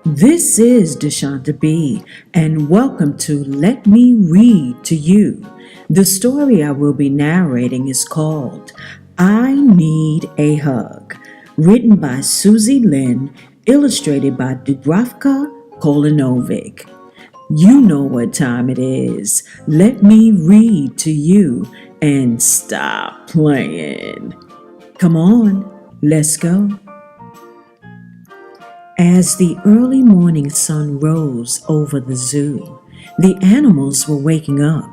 This is DESHANTA B, and welcome to Let Me Read to You. The story I will be narrating is called I Need a Hug, written by Susie Linn, illustrated by Dubravka Kolanovic. You know what time it is. Let me read to you and stop playing. Come on, let's go. As the early morning sun rose over the zoo, the animals were waking up,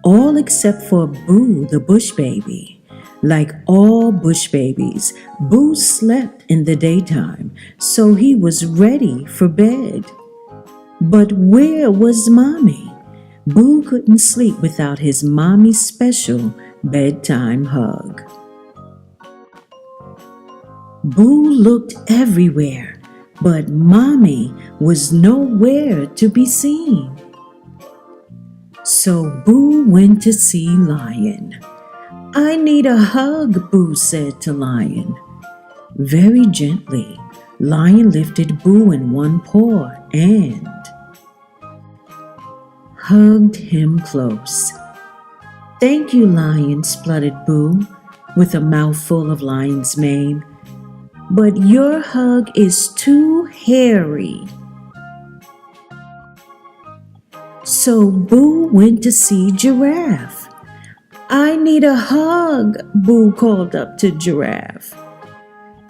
all except for Boo the bush baby. Like all bush babies, Boo slept in the daytime, so he was ready for bed. But where was Mommy? Boo couldn't sleep without his mommy's special bedtime hug. Boo looked everywhere, but Mommy was nowhere to be seen. So Boo went to see Lion. I need a hug, Boo said to Lion. Very gently, Lion lifted Boo in one paw and hugged him close. Thank you, Lion, spluttered Boo, with a mouthful of lion's mane. But your hug is too hairy. So Boo went to see Giraffe. I need a hug, Boo called up to Giraffe.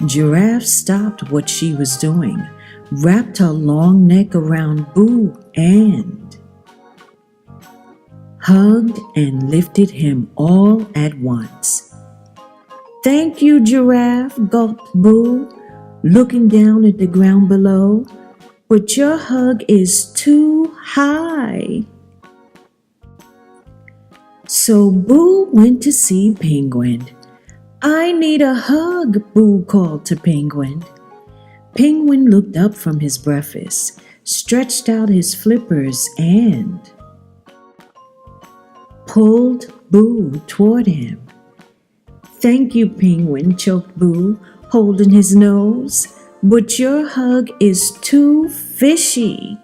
Giraffe stopped what she was doing, wrapped her long neck around Boo and hugged and lifted him all at once. Thank you, Giraffe, gulped Boo, looking down at the ground below. But your hug is too high. So Boo went to see Penguin. I need a hug, Boo called to Penguin. Penguin looked up from his breakfast, stretched out his flippers, and pulled Boo toward him. Thank you, Penguin, choked Boo, holding his nose, but your hug is too fishy.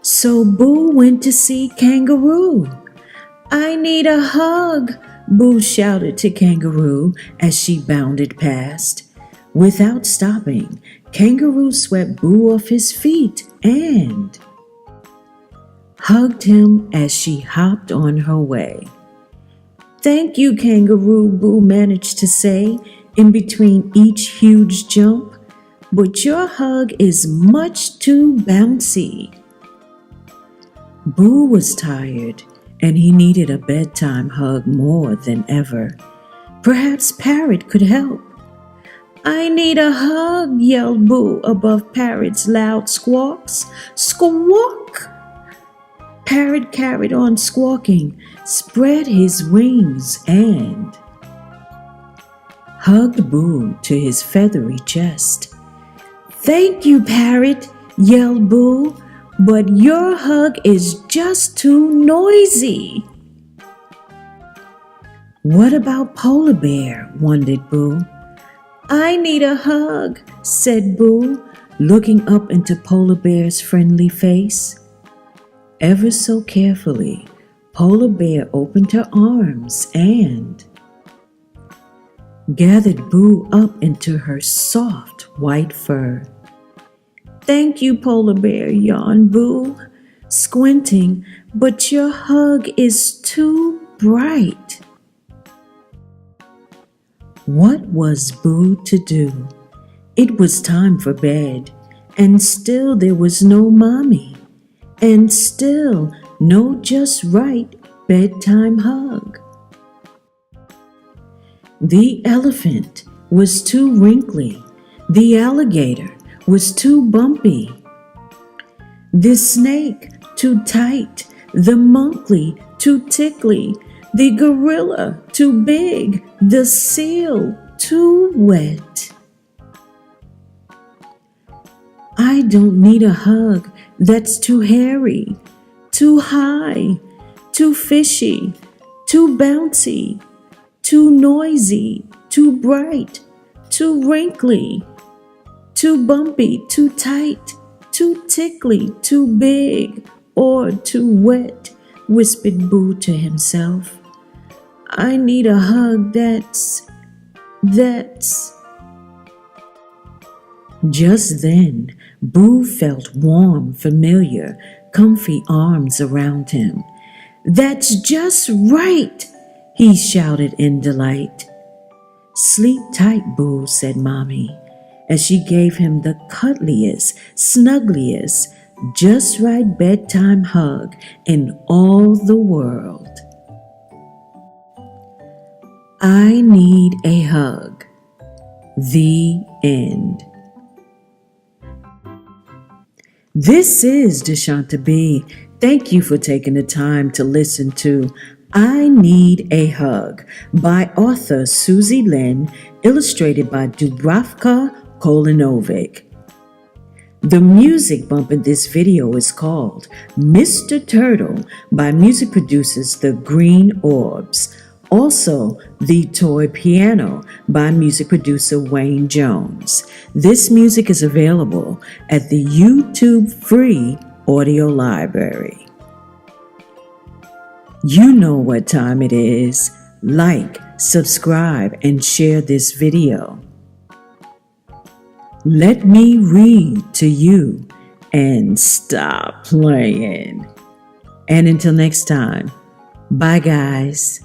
So Boo went to see Kangaroo. I need a hug, Boo shouted to Kangaroo as she bounded past. Without stopping, Kangaroo swept Boo off his feet and hugged him as she hopped on her way. Thank you, Kangaroo, Boo managed to say in between each huge jump, but your hug is much too bouncy. Boo was tired, and he needed a bedtime hug more than ever. Perhaps Parrot could help. I need a hug, yelled Boo above Parrot's loud squawks. Squawk! Parrot carried on squawking, spread his wings, and hugged Boo to his feathery chest. Thank you, Parrot, yelled Boo, but your hug is just too noisy. What about Polar Bear? Wondered Boo. I need a hug, said Boo, looking up into Polar Bear's friendly face. Ever so carefully, Polar Bear opened her arms and gathered Boo up into her soft white fur. Thank you, Polar Bear, yawned Boo, squinting, but your hug is too bright. What was Boo to do? It was time for bed, and still there was no Mommy. And still no just right bedtime hug. The elephant was too wrinkly. The alligator was too bumpy. The snake too tight. The monkey too tickly. The gorilla too big. The seal too wet. I don't need a hug that's too hairy, too high, too fishy, too bouncy, too noisy, too bright, too wrinkly, Too bumpy, too tight, too tickly, too big, or too wet, whispered Boo to himself. I need a hug that's... Just then, Boo felt warm, familiar, comfy arms around him. That's just right, he shouted in delight. Sleep tight, Boo, said Mommy, as she gave him the cuddliest, snuggliest, just right bedtime hug in all the world. I Need a Hug. The end. This is DESHANTA B. Thank you for taking the time to listen to I Need a Hug by author Susie Linn, illustrated by Dubravka Kolanovic. The music bump in this video is called Mr. Turtle by music producers The Green Orbs. Also, The Toy Piano by music producer Wayne Jones. This music is available at the YouTube free audio library. You know what time it is. Like, subscribe, and share this video. Let me read to you and stop playing. And until next time, bye guys.